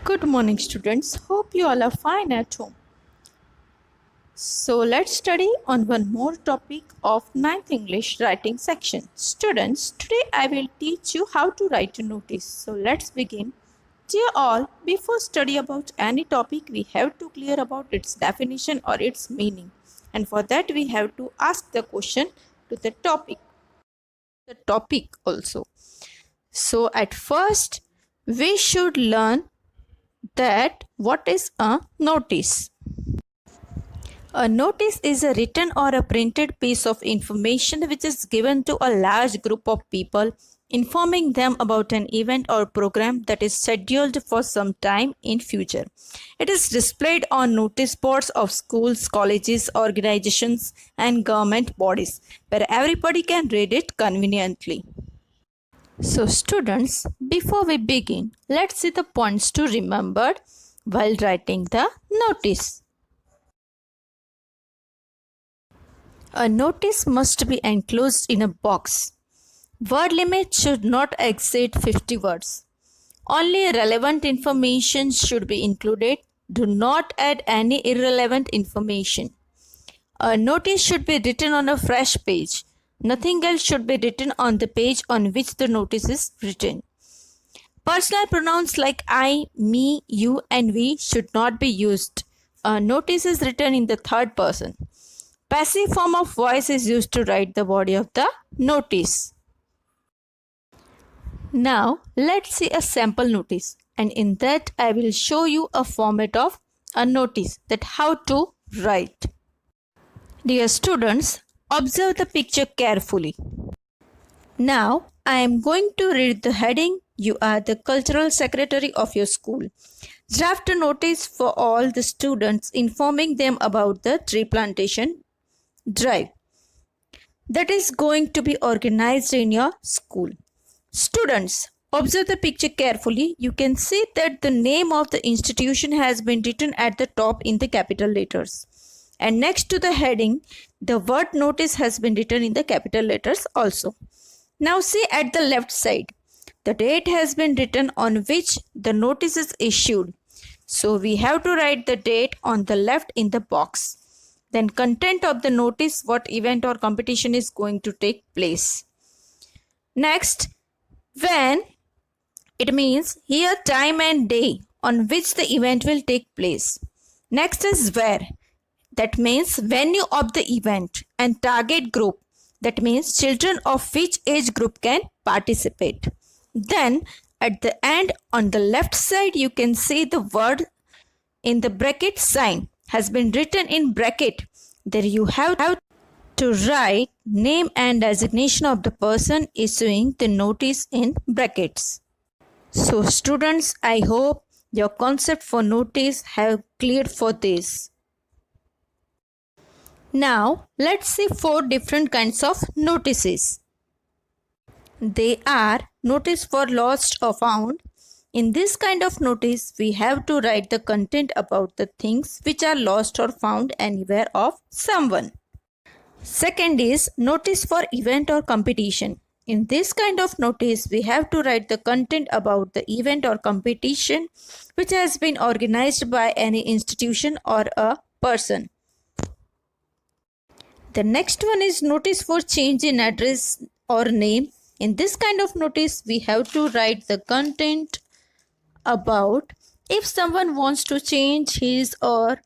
Good morning, students. Hope you all are fine at home. So, let's study on one more topic of ninth English writing section. Students, today I will teach you how to write a notice. So, let's begin. Dear all, before study about any topic, we have to clear about its definition or its meaning. And for that, we have to ask the question to the topic. Also. So, at first, we should learn that what is a notice. A notice is a written or a printed piece of information which is given to a large group of people, informing them about an event or program that is scheduled for some time in future. It is displayed on notice boards of schools, colleges, organizations and government bodies where everybody can read it conveniently. So students, before we begin, let's see the points to remember while writing the notice. A notice must be enclosed in a box. Word limit should not exceed 50 words. Only relevant information should be included. Do not add any irrelevant information. A notice should be written on a fresh page. Nothing else should be written on the page on which the notice is written. Personal pronouns like I, me, you and we should not be used. A notice is written in the third person. Passive form of voice is used to write the body of the notice. Now let's see a sample notice, and in that I will show you a format of a notice, that how to write. Dear students, observe the picture carefully. Now I am going to read the heading. You are the cultural secretary of your school. Draft a notice for all the students informing them about the tree plantation drive that is going to be organized in your school. Students, observe the picture carefully. You can see that the name of the institution has been written at the top in the capital letters. And next to the heading, the word notice has been written in the capital letters also. Now see at the left side, the date has been written on which the notice is issued. So we have to write the date on the left in the box. Then content of the notice, what event or competition is going to take place. Next, when, it means here time and day on which the event will take place. Next is where, that means venue of the event, and target group, that means children of which age group can participate. Then at the end on the left side you can see the word in the bracket sign has been written in bracket. There you have to write name and designation of the person issuing the notice in brackets. So students, I hope your concept for notice have cleared for this. Now let's see 4 different kinds of notices. They are notice for lost or found. In this kind of notice, we have to write the content about the things which are lost or found anywhere of someone. Second is notice for event or competition. In this kind of notice, we have to write the content about the event or competition which has been organized by any institution or a person. The next one is notice for change in address or name. In this kind of notice, we have to write the content about if someone wants to change his or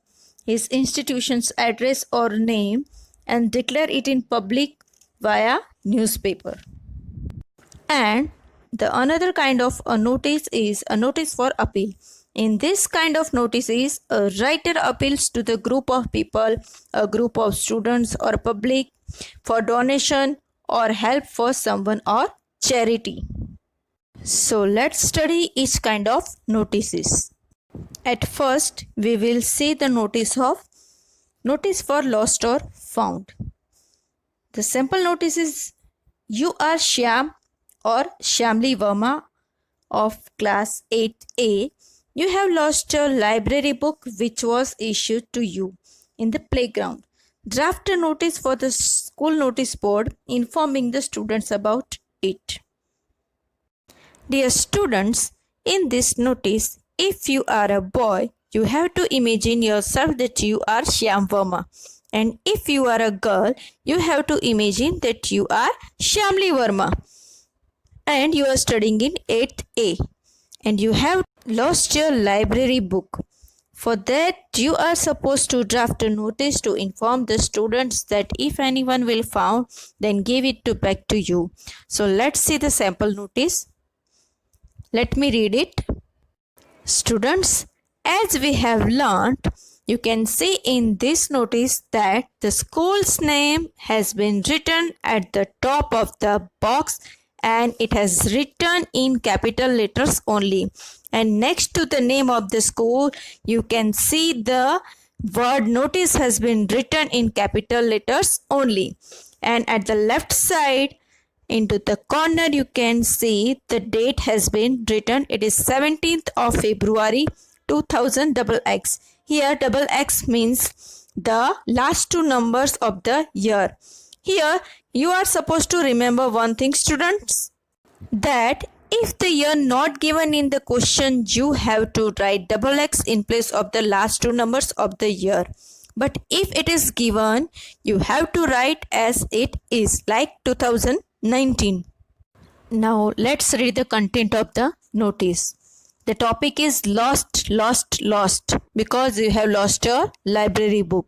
his institution's address or name and declare it in public via newspaper. And the another kind of a notice is a notice for appeal. In this kind of notice is a writer appeals to the group of people, a group of students or public for donation or help for someone or charity. So let's study each kind of notices. At first, we will see the notice for lost or found. The simple notice is you are Shyam or Shyamli Verma of class 8A. You have lost your library book which was issued to you in the playground. Draft a notice for the school notice board informing the students about it. Dear students, in this notice, if you are a boy, you have to imagine yourself that you are Shyam Verma. And if you are a girl, you have to imagine that you are Shyamli Verma. And you are studying in 8th A. And you have lost your library book. For that, you are supposed to draft a notice to inform the students that if anyone will found, then give it back to you. So let's see the sample notice. Let me read it. Students, as we have learnt, you can see in this notice that the school's name has been written at the top of the box and it has written in capital letters only. And next to the name of the school, you can see the word notice has been written in capital letters only. And at the left side, into the corner, you can see the date has been written. It is 17th of February 2000 XX. Here XX means the last two numbers of the year. Here you are supposed to remember one thing, students, that if the year not given in the question, you have to write XX in place of the last two numbers of the year. But if it is given, you have to write as it is, like 2019. Now let's read the content of the notice. The topic is lost, lost, lost, because you have lost your library book.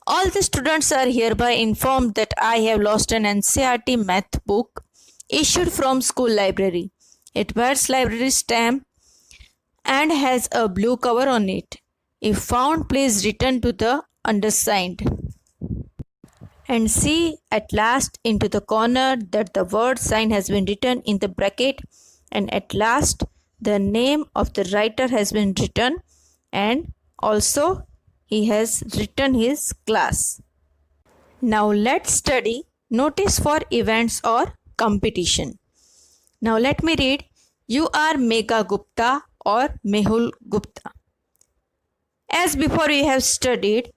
All the students are hereby informed that I have lost an NCERT math book issued from school library. It bears library stamp and has a blue cover on it. If found, please return to the undersigned. And see at last into the corner that the word sign has been written in the bracket, and at last the name of the writer has been written, and also he has written his class. Now let's study notice for events or competition. Now let me read. You are Megha Gupta or Mehul Gupta. As before we have studied,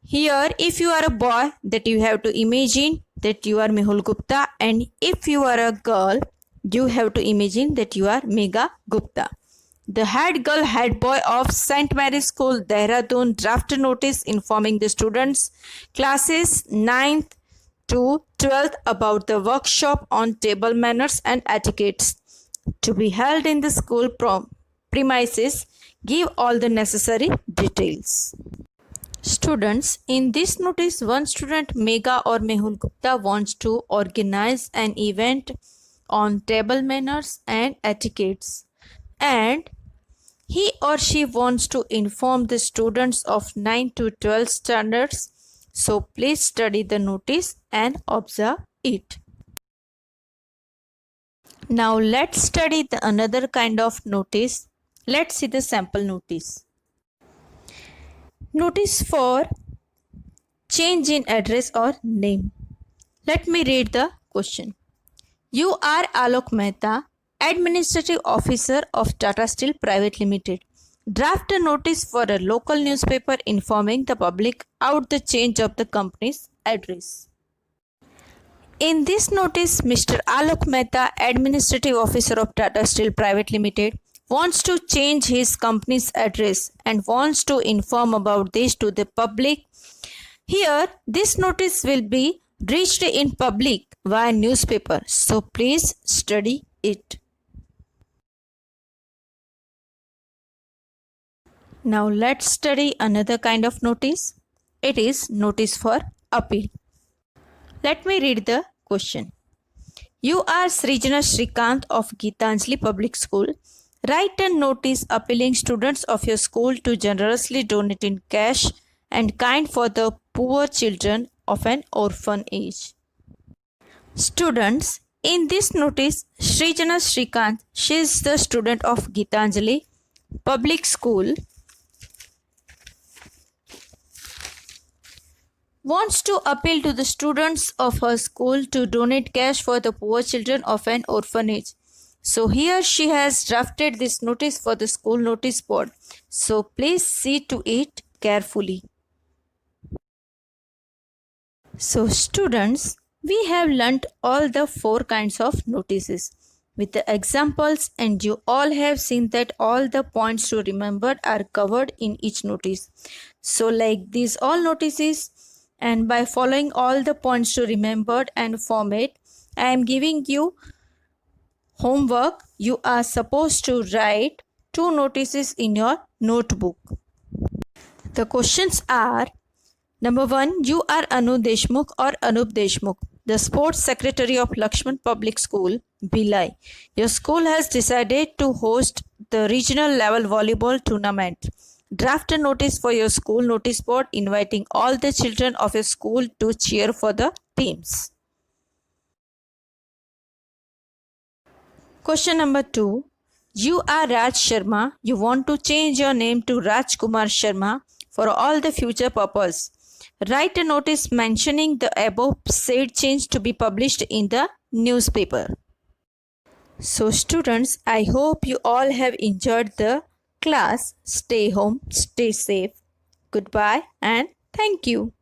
here if you are a boy, that you have to imagine that you are Mehul Gupta, and if you are a girl, you have to imagine that you are Megha Gupta. The head girl, head boy of St. Mary's School, Dehradun, draft a notice informing the students, classes 9th to 12th about the workshop on table manners and etiquettes to be held in the school premises. Give all the necessary details. Students, in this notice, one student, Megha or Mehul Gupta, wants to organize an event on table manners and etiquettes, and he or she wants to inform the students of 9 to 12 standards. So please study the notice and observe it. Now let's study another kind of notice. Let's see the sample notice. Notice for change in address or name. Let me read the question. You are Alok Mehta, Administrative Officer of Tata Steel Private Limited. Draft a notice for a local newspaper informing the public about the change of the company's address. In this notice, Mr. Alok Mehta, Administrative Officer of Tata Steel Private Limited, wants to change his company's address and wants to inform about this to the public. Here, this notice will be reached in public via newspaper. So please study it. Now let's study another kind of notice. It is notice for appeal. Let me read the question. You are Srijana Shrikant of Geetanjali Public School. Write a notice appealing students of your school to generously donate in cash and kind for the poor children of an orphanage. Students, in this notice, Srijana Shrikant, she is the student of Geetanjali Public School, wants to appeal to the students of her school to donate cash for the poor children of an orphanage. So here she has drafted this notice for the school notice board. So please see to it carefully. So students, we have learnt all the 4 kinds of notices. with the examples, and you all have seen that all the points to remember are covered in each notice. So like these all notices, and by following all the points to remember and format, I am giving you homework. You are supposed to write 2 notices in your notebook. The questions are: number 1, you are Anu Deshmukh or Anup Deshmukh, the sports secretary of Lakshman Public School, Bhilai. Your school has decided to host the regional level volleyball tournament. Draft a notice for your school notice board inviting all the children of your school to cheer for the teams. Question number 2. You are Raj Sharma. You want to change your name to Raj Kumar Sharma for all the future purpose. Write a notice mentioning the above said change to be published in the newspaper. So students, I hope you all have enjoyed the class. Stay home, stay safe. Goodbye and thank you.